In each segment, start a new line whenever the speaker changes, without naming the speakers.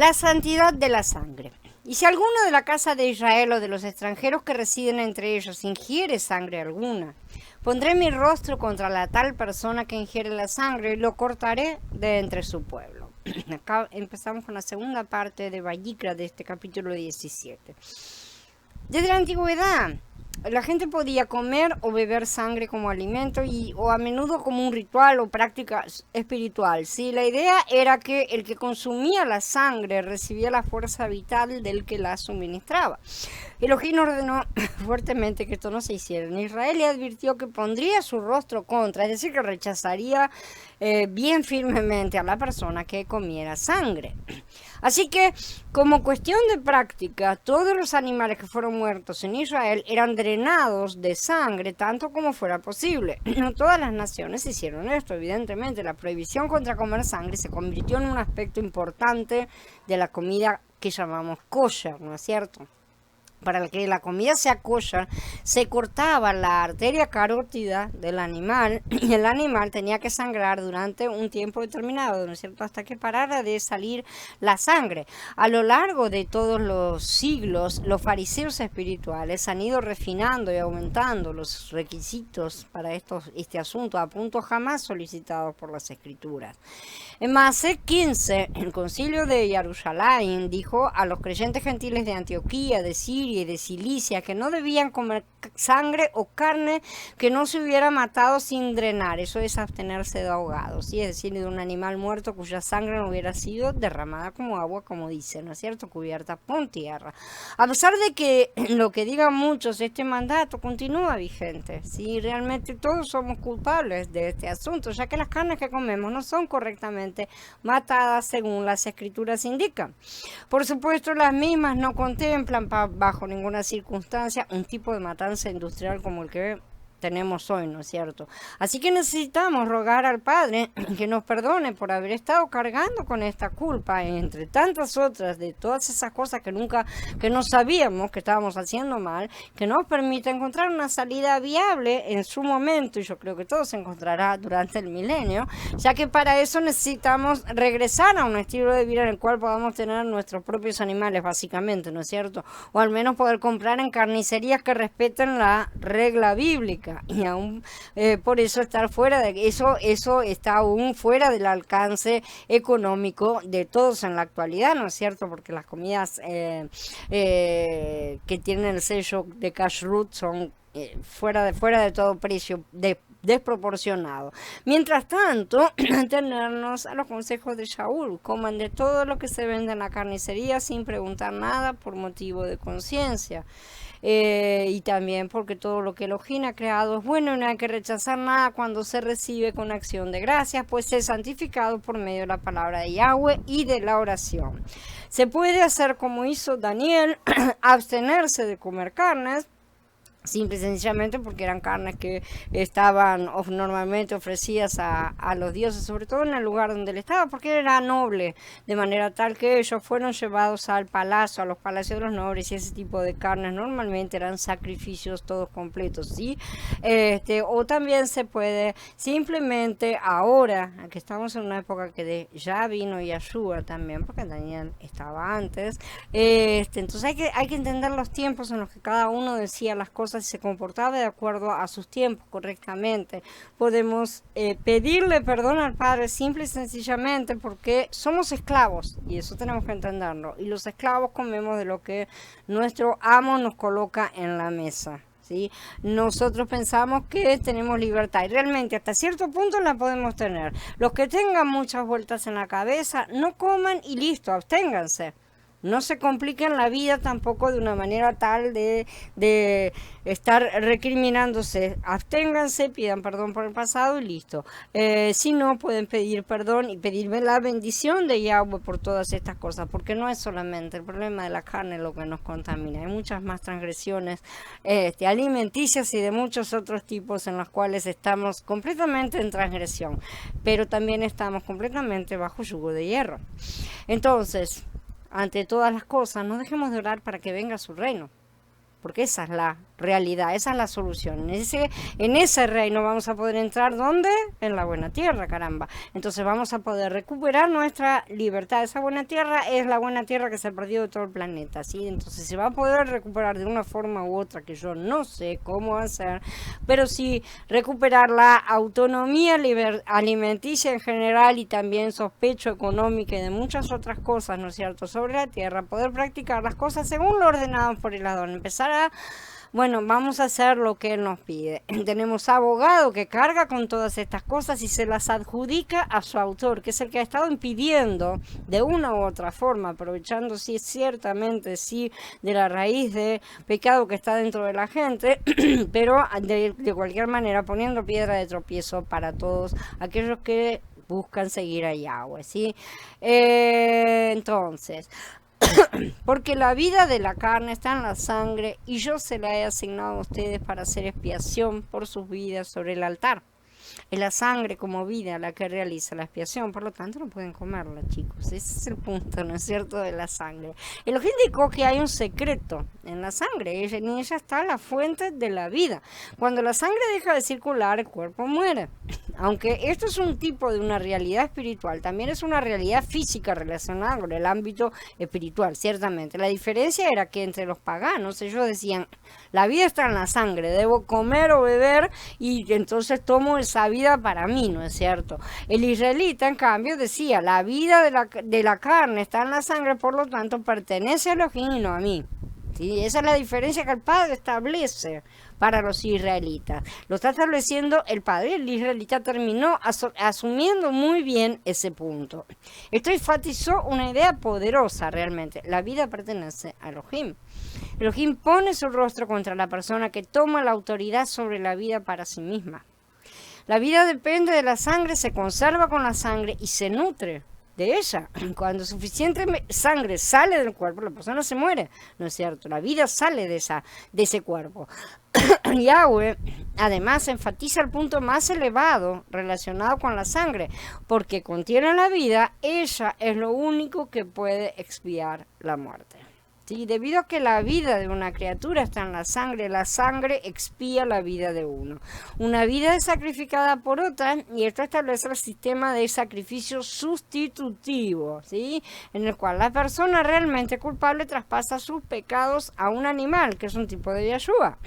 La santidad de la sangre. Y si alguno de la casa de Israel o de los extranjeros que residen entre ellos ingiere sangre alguna, pondré mi rostro contra la tal persona que ingiere la sangre y lo cortaré de entre su pueblo. Acá empezamos con la segunda parte de Vayikra de este capítulo 17. Desde la antigüedad, la gente podía comer o beber sangre como alimento o a menudo como un ritual o práctica espiritual. ¿Sí? La idea era que el que consumía la sangre recibía la fuerza vital del que la suministraba. Elohim ordenó fuertemente que esto no se hiciera en Israel y advirtió que pondría su rostro contra, es decir, que rechazaría bien firmemente a la persona que comiera sangre. Así que, como cuestión de práctica, todos los animales que fueron muertos en Israel eran drenados de sangre tanto como fuera posible. No todas las naciones hicieron esto, evidentemente. La prohibición contra comer sangre se convirtió en un aspecto importante de la comida que llamamos kosher, ¿no es cierto? Para que la comida sea kosher, se cortaba la arteria carótida del animal y el animal tenía que sangrar durante un tiempo determinado, ¿no es cierto?, hasta que parara de salir la sangre. A lo largo de todos los siglos, los fariseos espirituales han ido refinando y aumentando los requisitos para este asunto a punto jamás solicitados por las escrituras. En Maaseh 15, el concilio de Jerusalén dijo a los creyentes gentiles de Antioquía, de Siria y de Cilicia que no debían comer sangre o carne que no se hubiera matado sin drenar. Eso es abstenerse de ahogados, ¿sí? Es decir, de un animal muerto cuya sangre no hubiera sido derramada como agua, como dice, ¿no es cierto?, cubierta con tierra. A pesar de que lo que digan muchos, este mandato continúa vigente, ¿sí? Realmente todos somos culpables de este asunto, ya que las carnes que comemos no son correctamente matadas según las escrituras indican. Por supuesto, las mismas no contemplan bajo ninguna circunstancia un tipo de matanza industrial como el que tenemos hoy, ¿no es cierto? Así que necesitamos rogar al Padre que nos perdone por haber estado cargando con esta culpa, entre tantas otras, de todas esas cosas que no sabíamos que estábamos haciendo mal, que nos permita encontrar una salida viable en su momento, y yo creo que todo se encontrará durante el milenio, ya que para eso necesitamos regresar a un estilo de vida en el cual podamos tener nuestros propios animales, básicamente, ¿no es cierto? O al menos poder comprar en carnicerías que respeten la regla bíblica. Y aún por eso estar fuera de eso está aún fuera del alcance económico de todos en la actualidad, ¿no es cierto? Porque las comidas que tienen el sello de kashrut son fuera de todo precio, desproporcionado. Mientras tanto, atenernos a los consejos de Shaul: coman de todo lo que se vende en la carnicería sin preguntar nada por motivo de conciencia. Y también porque todo lo que Elohim ha creado es bueno y no hay que rechazar nada cuando se recibe con acción de gracias, pues es santificado por medio de la palabra de Yahweh y de la oración. Se puede hacer como hizo Daniel, abstenerse de comer carnes, simple y sencillamente porque eran carnes que estaban normalmente ofrecidas a los dioses, sobre todo en el lugar donde él estaba, porque era noble, de manera tal que ellos fueron llevados al palacio, a los palacios de los nobles, y ese tipo de carnes normalmente eran sacrificios todos completos, ¿sí? O también se puede simplemente ahora, que estamos en una época que ya vino Yahshua también, porque Daniel estaba antes, entonces hay que entender los tiempos en los que cada uno decía las cosas y se comportaba de acuerdo a sus tiempos correctamente. Podemos pedirle perdón al Padre simple y sencillamente porque somos esclavos, y eso tenemos que entenderlo, y los esclavos comemos de lo que nuestro amo nos coloca en la mesa, ¿sí? Nosotros pensamos que tenemos libertad y realmente hasta cierto punto la podemos tener. Los que tengan muchas vueltas en la cabeza, no coman y listo, absténganse. No se compliquen la vida tampoco de una manera tal de estar recriminándose. Absténganse, pidan perdón por el pasado y listo. Si no, pueden pedir perdón y pedirme la bendición de Yahweh por todas estas cosas, porque no es solamente el problema de la carne lo que nos contamina. Hay muchas más transgresiones alimenticias y de muchos otros tipos en los cuales estamos completamente en transgresión, pero también estamos completamente bajo yugo de hierro. Entonces, ante todas las cosas, no dejemos de orar para que venga su reino, porque esa es la realidad, esa es la solución. En ese reino vamos a poder entrar, ¿dónde? En la buena tierra, caramba. Entonces vamos a poder recuperar nuestra libertad. Esa buena tierra es la buena tierra que se ha perdido de todo el planeta, ¿sí? Entonces se va a poder recuperar de una forma u otra que yo no sé cómo hacer, pero sí recuperar la autonomía alimenticia en general y también sospecho económica y de muchas otras cosas, ¿no es cierto?, sobre la tierra, poder practicar las cosas según lo ordenado por el Adón, empezar a bueno, vamos a hacer lo que él nos pide. Tenemos abogado que carga con todas estas cosas y se las adjudica a su autor, que es el que ha estado impidiendo de una u otra forma, aprovechando sí, ciertamente sí de la raíz de pecado que está dentro de la gente, pero de cualquier manera poniendo piedra de tropiezo para todos aquellos que buscan seguir a Yahweh, ¿sí? Entonces, porque la vida de la carne está en la sangre y yo se la he asignado a ustedes para hacer expiación por sus vidas sobre el altar. Es la sangre como vida la que realiza la expiación, por lo tanto no pueden comerla, chicos. Ese es el punto, ¿no es cierto?, de la sangre. Elohim indicó que hay un secreto en la sangre, en ella está la fuente de la vida. Cuando la sangre deja de circular, el cuerpo muere. Aunque esto es un tipo de una realidad espiritual, también es una realidad física relacionada con el ámbito espiritual, ciertamente. La diferencia era que entre los paganos ellos decían, la vida está en la sangre, debo comer o beber y entonces tomo esa vida para mí, ¿no es cierto? El israelita, en cambio, decía, la vida de la carne está en la sangre, por lo tanto pertenece a Elohim y no a mí. ¿Sí? Esa es la diferencia que el Padre establece para los israelitas. Lo está estableciendo el Padre. El israelita terminó asumiendo muy bien ese punto. Esto enfatizó una idea poderosa realmente. La vida pertenece a Elohim. Elohim pone su rostro contra la persona que toma la autoridad sobre la vida para sí misma. La vida depende de la sangre, se conserva con la sangre y se nutre de ella. Cuando suficiente sangre sale del cuerpo, la persona se muere, ¿no es cierto? La vida sale de ese cuerpo. Yahweh además enfatiza el punto más elevado relacionado con la sangre, porque contiene la vida, ella es lo único que puede expiar la muerte. ¿Sí? Debido a que la vida de una criatura está en la sangre expía la vida de uno. Una vida es sacrificada por otra y esto establece el sistema de sacrificio sustitutivo, ¿sí?, en el cual la persona realmente culpable traspasa sus pecados a un animal, que es un tipo de Yeshua,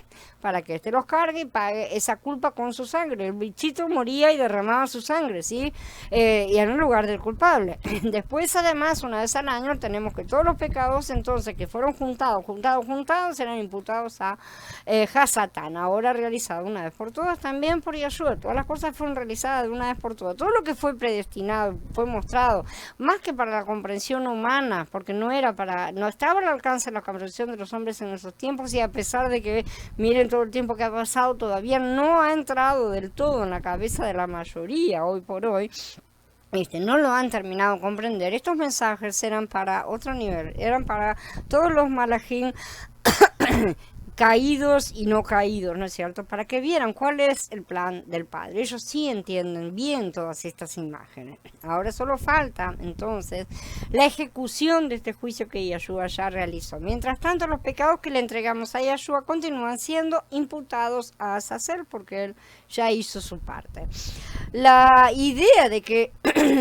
para que éste los cargue y pague esa culpa con su sangre. El bichito moría y derramaba su sangre, ¿sí? Y en lugar del culpable. Después, además, una vez al año, tenemos que todos los pecados, entonces, que fueron juntados, serán imputados a Hasatán, ahora realizado una vez por todas, también por Yeshua. Todas las cosas fueron realizadas de una vez por todas. Todo lo que fue predestinado, fue mostrado, más que para la comprensión humana, porque no estaba al alcance de la comprensión de los hombres en esos tiempos, y a pesar de que, miren todo el tiempo que ha pasado, todavía no ha entrado del todo en la cabeza de la mayoría hoy por hoy. No lo han terminado de comprender. Estos mensajes eran para otro nivel, eran para todos los malajim caídos y no caídos, ¿no es cierto?, para que vieran cuál es el plan del Padre. Ellos sí entienden bien todas estas imágenes. Ahora solo falta, entonces, la ejecución de este juicio que Yeshua ya realizó. Mientras tanto, los pecados que le entregamos a Yeshua continúan siendo imputados a Azazel, porque él ya hizo su parte. La idea de que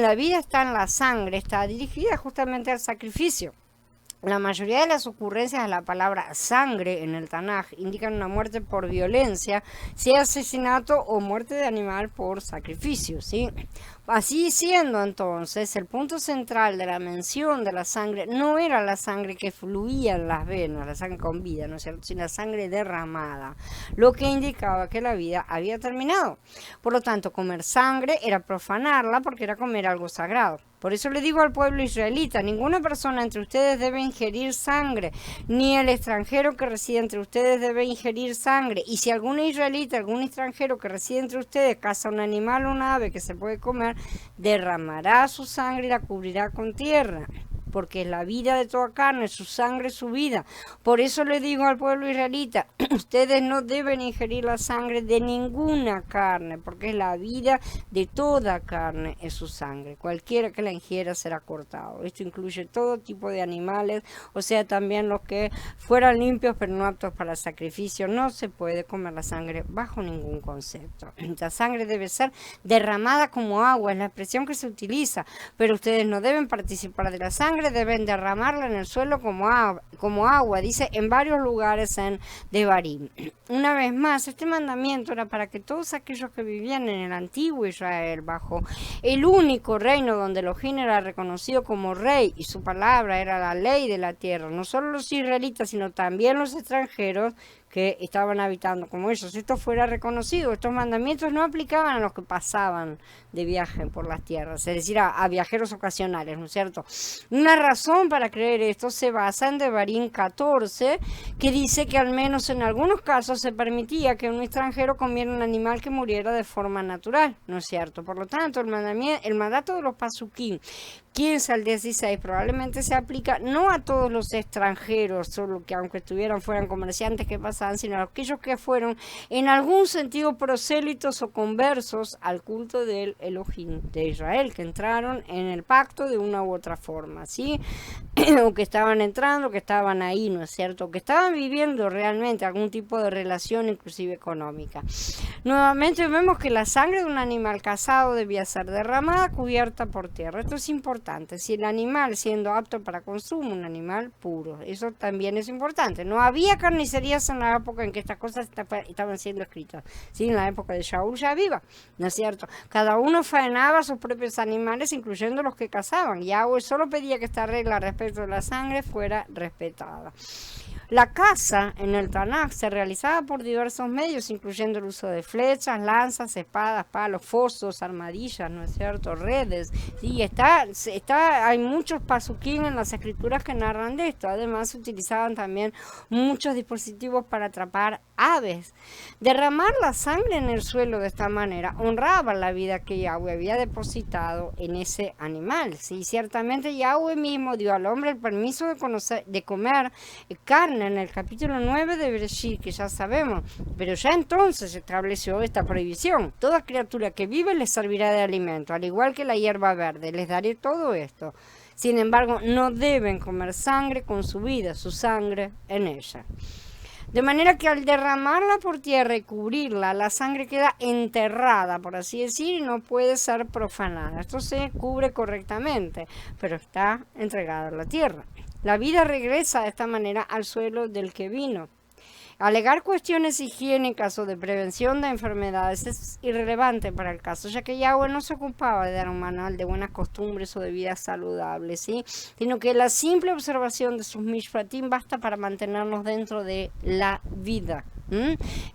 la vida está en la sangre está dirigida justamente al sacrificio. La mayoría de las ocurrencias de la palabra sangre en el Tanaj indican una muerte por violencia, sea asesinato o muerte de animal por sacrificio, ¿sí? Así siendo, entonces, el punto central de la mención de la sangre no era la sangre que fluía en las venas, la sangre con vida, ¿no es cierto?, sino la sangre derramada, lo que indicaba que la vida había terminado. Por lo tanto, comer sangre era profanarla porque era comer algo sagrado. Por eso le digo al pueblo israelita, ninguna persona entre ustedes debe ingerir sangre, ni el extranjero que reside entre ustedes debe ingerir sangre. Y si algún israelita, algún extranjero que reside entre ustedes caza un animal o una ave que se puede comer, derramará su sangre y la cubrirá con tierra. porque es la vida de toda carne, su sangre, su vida. Por eso le digo al pueblo israelita, ustedes no deben ingerir la sangre de ninguna carne, porque es la vida de toda carne, es su sangre. Cualquiera que la ingiera será cortado. Esto incluye todo tipo de animales, o sea, también los que fueran limpios pero no aptos para sacrificio. No se puede comer la sangre bajo ningún concepto. La sangre debe ser derramada como agua, es la expresión que se utiliza, pero ustedes no deben participar de la sangre, deben derramarla en el suelo como agua, dice en varios lugares en Devarim. Una vez más, este mandamiento era para que todos aquellos que vivían en el antiguo Israel, bajo el único reino donde Elohim era reconocido como rey y su palabra era la ley de la tierra, no solo los israelitas, sino también los extranjeros que estaban habitando como ellos, esto fuera reconocido. Estos mandamientos no aplicaban a los que pasaban de viaje por las tierras, es decir, a viajeros ocasionales, ¿no es cierto? Una razón para creer esto se basa en Devarim 14, que dice que al menos en algunos casos se permitía que un extranjero comiera un animal que muriera de forma natural, ¿no es cierto? Por lo tanto, el mandato de los pasukim, 15 al 16, probablemente se aplica no a todos los extranjeros, solo que aunque fueran comerciantes que pasaban, sino a aquellos que fueron en algún sentido prosélitos o conversos al culto del Elohim de Israel, que entraron en el pacto de una u otra forma, ¿sí? O que estaban entrando, que estaban ahí, ¿no es cierto? Que estaban viviendo realmente algún tipo de relación, inclusive económica. Nuevamente vemos que la sangre de un animal cazado debía ser derramada, cubierta por tierra. Esto es importante. Si el animal, siendo apto para consumo, un animal puro, eso también es importante. No había carnicerías en la época en que estas cosas estaban siendo escritas, ¿sí? En la época de Shaul ya viva, ¿no es cierto? Cada uno faenaba sus propios animales, incluyendo los que cazaban. Yahweh solo pedía que esta regla respecto de la sangre fuera respetada. La caza en el Tanaj se realizaba por diversos medios, incluyendo el uso de flechas, lanzas, espadas, palos, fosos, armadillas, ¿no es cierto? Redes. Sí, hay muchos pasuquín en las escrituras que narran de esto. Además, se utilizaban también muchos dispositivos para atrapar aves. Derramar la sangre en el suelo de esta manera honraba la vida que Yahweh había depositado en ese animal. Sí, ciertamente Yahweh mismo dio al hombre el permiso de comer carne en el capítulo 9 de Bereshit, que ya sabemos, pero ya entonces estableció esta prohibición. Toda criatura que vive les servirá de alimento, al igual que la hierba verde, les daré todo esto. Sin embargo, no deben comer sangre con su vida, su sangre en ella. De manera que al derramarla por tierra y cubrirla, la sangre queda enterrada, por así decir, y no puede ser profanada. Esto se cubre correctamente, pero está entregada a la tierra. La vida regresa de esta manera al suelo del que vino. Alegar cuestiones higiénicas o de prevención de enfermedades es irrelevante para el caso, ya que Yahweh no se ocupaba de dar un manual de buenas costumbres o de vida saludable, ¿sí? Sino que la simple observación de sus mishpatim basta para mantenernos dentro de la vida.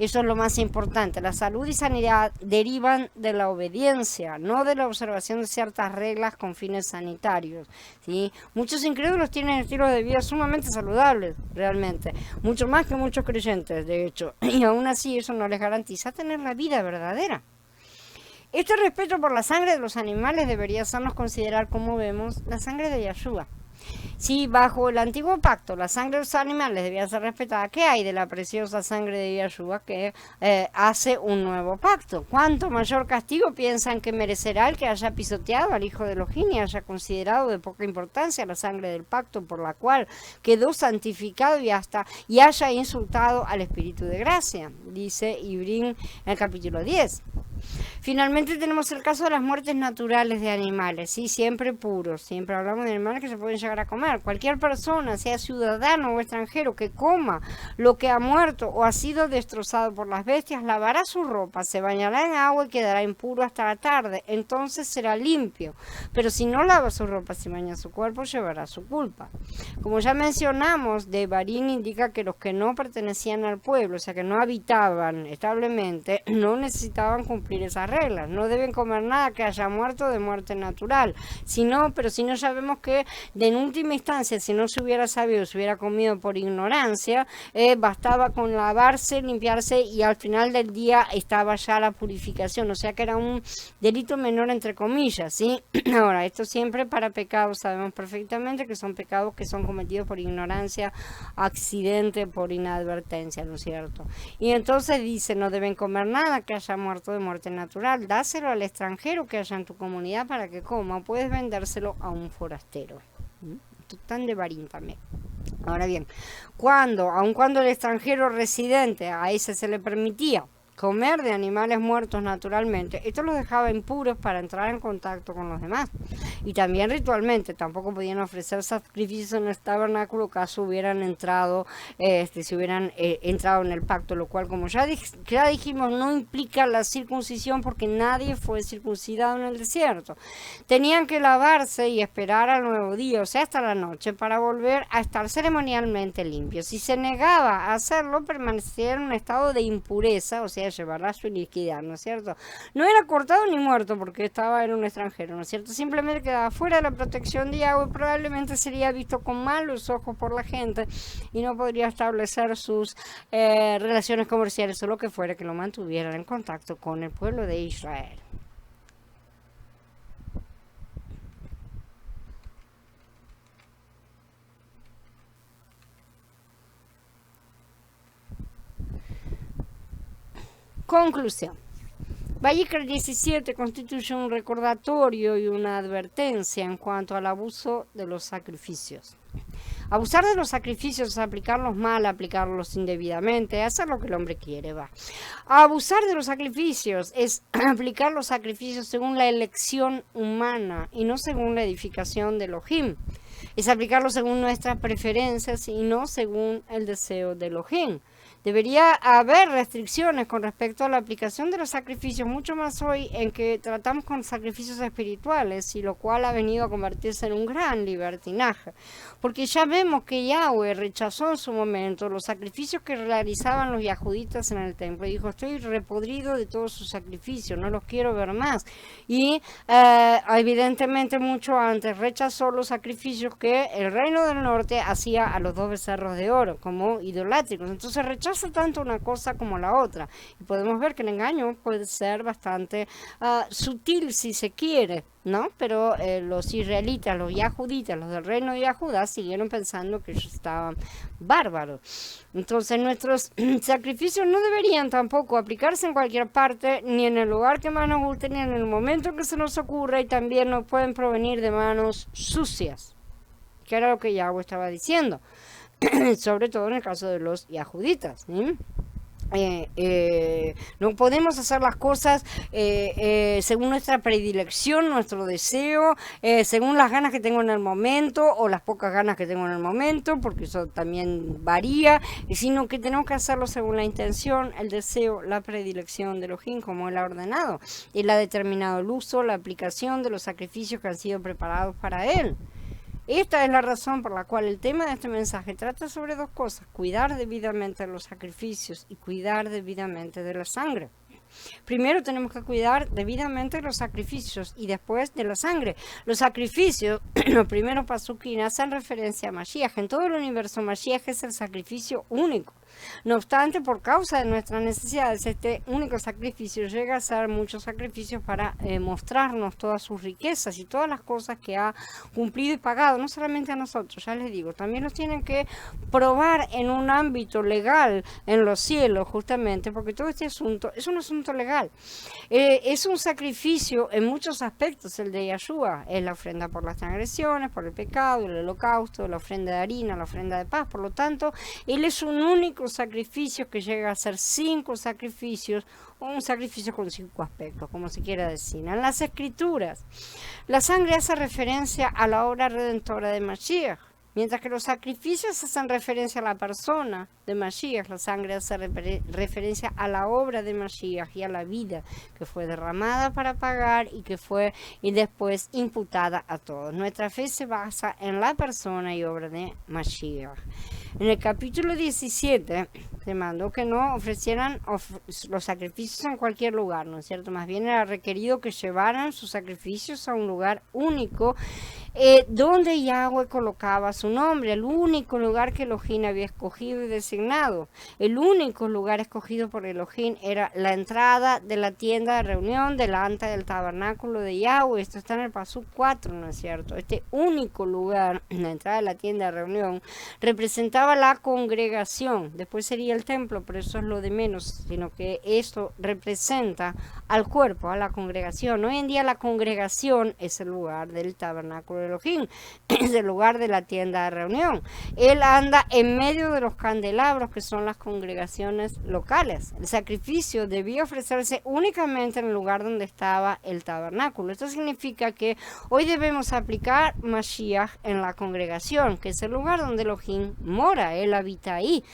Eso es lo más importante. La salud y sanidad derivan de la obediencia, no de la observación de ciertas reglas con fines sanitarios, ¿sí? Muchos incrédulos tienen estilos de vida sumamente saludables, realmente, mucho más que muchos creyentes, de hecho, y aún así eso no les garantiza tener la vida verdadera. Este respeto por la sangre de los animales debería hacernos considerar, como vemos, la sangre de Yahshua. Si bajo el antiguo pacto la sangre de los animales debía ser respetada, ¿qué hay de la preciosa sangre de Yahshua que hace un nuevo pacto? ¿Cuánto mayor castigo piensan que merecerá el que haya pisoteado al hijo de Elohim y haya considerado de poca importancia la sangre del pacto por la cual quedó santificado y haya insultado al Espíritu de gracia? Dice Ibrim en el capítulo 10. Finalmente tenemos el caso de las muertes naturales de animales, ¿sí? Siempre puros, siempre hablamos de animales que se pueden llegar a comer. Cualquier persona, sea ciudadano o extranjero, que coma lo que ha muerto o ha sido destrozado por las bestias, lavará su ropa, se bañará en agua y quedará impuro hasta la tarde, entonces será limpio. Pero si no lava su ropa, si baña su cuerpo, llevará su culpa. Como ya mencionamos, Devarim indica que los que no pertenecían al pueblo, o sea que no habitaban establemente, no necesitaban cumplir cumplir esas reglas. No deben comer nada que haya muerto de muerte natural. Pero si no sabemos que en última instancia, si no se hubiera sabido, se hubiera comido por ignorancia, bastaba con lavarse, limpiarse y al final del día estaba ya la purificación. O sea que era un delito menor entre comillas, ¿sí? Ahora, esto siempre para pecados, sabemos perfectamente que son pecados que son cometidos por ignorancia, accidente, por inadvertencia, ¿no es cierto? Y entonces dice, no deben comer nada que haya muerto de muerte natural, dáselo al extranjero que haya en tu comunidad para que coma, puedes vendérselo a un forastero. Esto tan de Barín también. Ahora bien, aun cuando el extranjero residente, a ese se le permitía comer de animales muertos naturalmente, esto los dejaba impuros para entrar en contacto con los demás. Y también ritualmente, tampoco podían ofrecer sacrificios en el tabernáculo caso hubieran entrado, si hubieran entrado en el pacto, lo cual, como ya dijimos, no implica la circuncisión porque nadie fue circuncidado en el desierto. Tenían que lavarse y esperar al nuevo día, o sea, hasta la noche, para volver a estar ceremonialmente limpios. Si se negaba a hacerlo, permanecía en un estado de impureza, o sea, llevará su iniquidad, ¿no es cierto? No era cortado ni muerto porque era un extranjero, ¿no es cierto? Simplemente quedaba fuera de la protección de Yahweh y probablemente sería visto con malos ojos por la gente y no podría establecer sus relaciones comerciales o lo que fuera que lo mantuvieran en contacto con el pueblo de Israel. Conclusión. Vayikra 17 constituye un recordatorio y una advertencia en cuanto al abuso de los sacrificios. Abusar de los sacrificios es aplicarlos mal, aplicarlos indebidamente, hacer lo que el hombre quiere, va. Abusar de los sacrificios es aplicar los sacrificios según la elección humana y no según la edificación de Elohim. Es aplicarlos según nuestras preferencias y no según el deseo de Elohim. Debería haber restricciones con respecto a la aplicación de los sacrificios, mucho más hoy en que tratamos con sacrificios espirituales, y lo cual ha venido a convertirse en un gran libertinaje. Porque ya vemos que Yahweh rechazó en su momento los sacrificios que realizaban los yahuditas en el templo. Y dijo, estoy repodrido de todos sus sacrificios, no los quiero ver más. Y evidentemente mucho antes rechazó los sacrificios que el reino del norte hacía a los 2 becerros de oro como idolátricos. Entonces rechaza tanto una cosa como la otra. Y podemos ver que el engaño puede ser bastante sutil si se quiere, ¿no? Pero los israelitas, los yahuditas, los del reino de Yahudá siguieron pensando que ellos estaban bárbaros. Entonces nuestros sacrificios no deberían tampoco aplicarse en cualquier parte, ni en el lugar que más nos guste, ni en el momento que se nos ocurra, y también no pueden provenir de manos sucias, que era lo que Yahweh estaba diciendo. Sobre todo en el caso de los yahuditas, ¿sí? No podemos hacer las cosas según nuestra predilección, nuestro deseo, según las ganas que tengo en el momento o las pocas ganas que tengo en el momento, porque eso también varía, sino que tenemos que hacerlo según la intención, el deseo, la predilección de Elohim, como Él ha ordenado. Él ha determinado el uso, la aplicación de los sacrificios que han sido preparados para Él. Esta es la razón por la cual el tema de este mensaje trata sobre 2 cosas: cuidar debidamente de los sacrificios y cuidar debidamente de la sangre. Primero tenemos que cuidar debidamente los sacrificios y después de la sangre. Los sacrificios, los primeros pasukim, hacen referencia a Mashiach. En todo el universo, Mashiach es el sacrificio único. No obstante, por causa de nuestras necesidades, este único sacrificio llega a ser muchos sacrificios para mostrarnos todas sus riquezas y todas las cosas que ha cumplido y pagado, no solamente a nosotros, ya les digo, también los tienen que probar en un ámbito legal en los cielos, justamente, porque todo este asunto es un asunto legal. Es un sacrificio en muchos aspectos el de Yahshua, es la ofrenda por las transgresiones, por el pecado, el holocausto, la ofrenda de harina, la ofrenda de paz. Por lo tanto, él es un único sacrificio que llega a ser 5 sacrificios, o un sacrificio con 5 aspectos, como se quiera decir. En las escrituras, la sangre hace referencia a la obra redentora de Mashiach, mientras que los sacrificios hacen referencia a la persona de Mashiach. La sangre hace referencia a la obra de Mashiach y a la vida que fue derramada para pagar y que fue y después imputada a todos. Nuestra fe se basa en la persona y obra de Mashiach. En el capítulo 17 se mandó que no ofrecieran los sacrificios en cualquier lugar, ¿no es cierto? Más bien era requerido que llevaran sus sacrificios a un lugar único, donde Yahweh colocaba su nombre, el único lugar que Elohim había escogido y designado. El único lugar escogido por Elohim era la entrada de la tienda de reunión delante del tabernáculo de Yahweh. Esto está en el Pasuk 4, ¿no es cierto? Este único lugar, la entrada de la tienda de reunión, representaba la congregación. Después sería el templo, pero eso es lo de menos, sino que esto representa al cuerpo, a la congregación. Hoy en día la congregación es el lugar del tabernáculo de Elohim, es el lugar de la tienda de reunión. Él anda en medio de los candelabros, que son las congregaciones locales. El sacrificio debía ofrecerse únicamente en el lugar donde estaba el tabernáculo. Esto significa que hoy debemos aplicar Mashiach en la congregación, que es el lugar donde Elohim mora. Él habita ahí.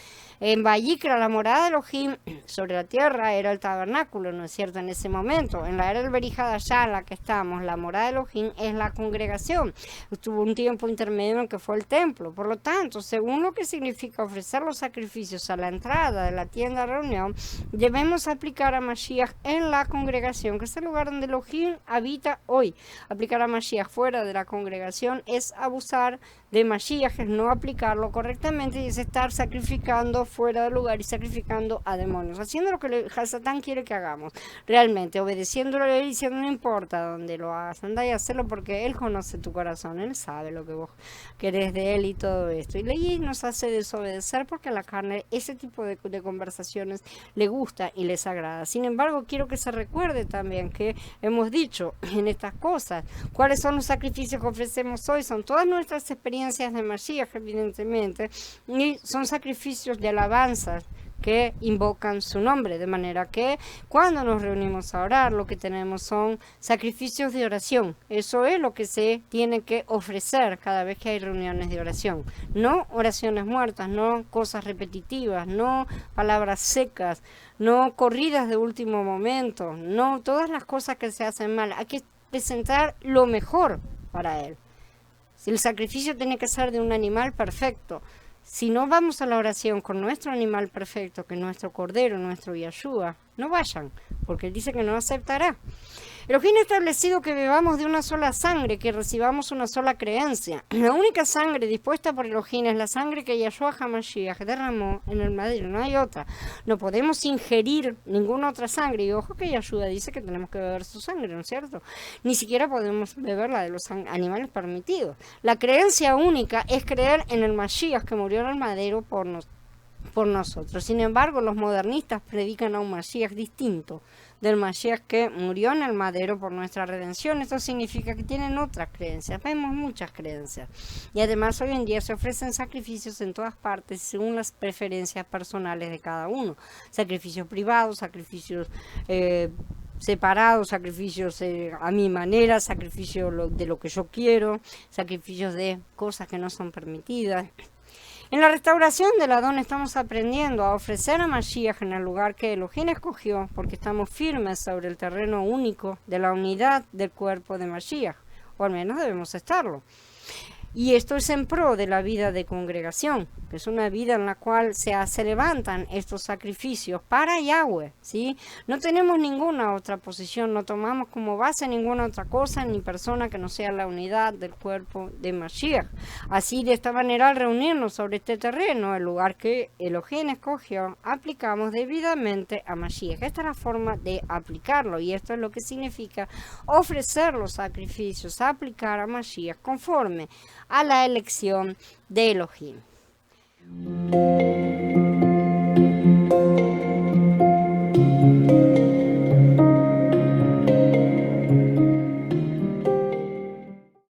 En Vayikra, la morada de Elohim sobre la tierra era el tabernáculo, ¿no es cierto? En ese momento, en la era del Berijadashá en la que estamos, la morada de Elohim es la congregación. Estuvo un tiempo intermedio en que fue el templo. Por lo tanto, según lo que significa ofrecer los sacrificios a la entrada de la tienda de reunión, debemos aplicar a Mashiach en la congregación, que es el lugar donde Elohim habita hoy. Aplicar a Mashiach fuera de la congregación es abusar de Mashiach, es no aplicarlo correctamente y es estar sacrificando fuera del lugar y sacrificando a demonios, haciendo lo que Satán quiere que hagamos, realmente obedeciéndolo a él y diciendo no importa dónde lo hagas, anda y hacerlo porque él conoce tu corazón, él sabe lo que vos querés de él y todo esto. Y ley nos hace desobedecer porque a la carne ese tipo de conversaciones le gusta y les agrada. Sin embargo, quiero que se recuerde también que hemos dicho en estas cosas, cuáles son los sacrificios que ofrecemos hoy, son todas nuestras experiencias de Mashiach, evidentemente, y son sacrificios de alabanza que invocan su nombre, de manera que cuando nos reunimos a orar, lo que tenemos son sacrificios de oración. Eso es lo que se tiene que ofrecer cada vez que hay reuniones de oración. No oraciones muertas, no cosas repetitivas, no palabras secas, no corridas de último momento, no todas las cosas que se hacen mal. Hay que presentar lo mejor para él. Si el sacrificio tiene que ser de un animal perfecto, si no vamos a la oración con nuestro animal perfecto, que es nuestro cordero, nuestro Yahshua, no vayan, porque él dice que no aceptará. Elohim ha establecido que bebamos de una sola sangre, que recibamos una sola creencia. La única sangre dispuesta por Elohim es la sangre que Yahshua HaMashiach derramó en el madero, no hay otra. No podemos ingerir ninguna otra sangre, y ojo que Yahshua dice que tenemos que beber su sangre, ¿no es cierto? Ni siquiera podemos beber la de los animales permitidos. La creencia única es creer en el Mashiach que murió en el madero por nosotros. Sin embargo, los modernistas predican a un Mashiach distinto del Mashiach que murió en el madero por nuestra redención. Esto significa que tienen otras creencias. Vemos muchas creencias. Y además hoy en día se ofrecen sacrificios en todas partes según las preferencias personales de cada uno. Sacrificios privados, sacrificios separados, sacrificios a mi manera, sacrificios de lo que yo quiero, sacrificios de cosas que no son permitidas. En la restauración del Adón estamos aprendiendo a ofrecer a Mashiach en el lugar que Elohim escogió, porque estamos firmes sobre el terreno único de la unidad del cuerpo de Mashiach, o al menos debemos estarlo. Y esto es en pro de la vida de congregación, que es una vida en la cual se levantan estos sacrificios para Yahweh, ¿sí? No tenemos ninguna otra posición, no tomamos como base ninguna otra cosa ni persona que no sea la unidad del cuerpo de Mashiach. Así, de esta manera, al reunirnos sobre este terreno, el lugar que Elohim escogió, aplicamos debidamente a Mashiach. Esta es la forma de aplicarlo, y esto es lo que significa ofrecer los sacrificios, aplicar a Mashiach conforme a la elección de Elohim.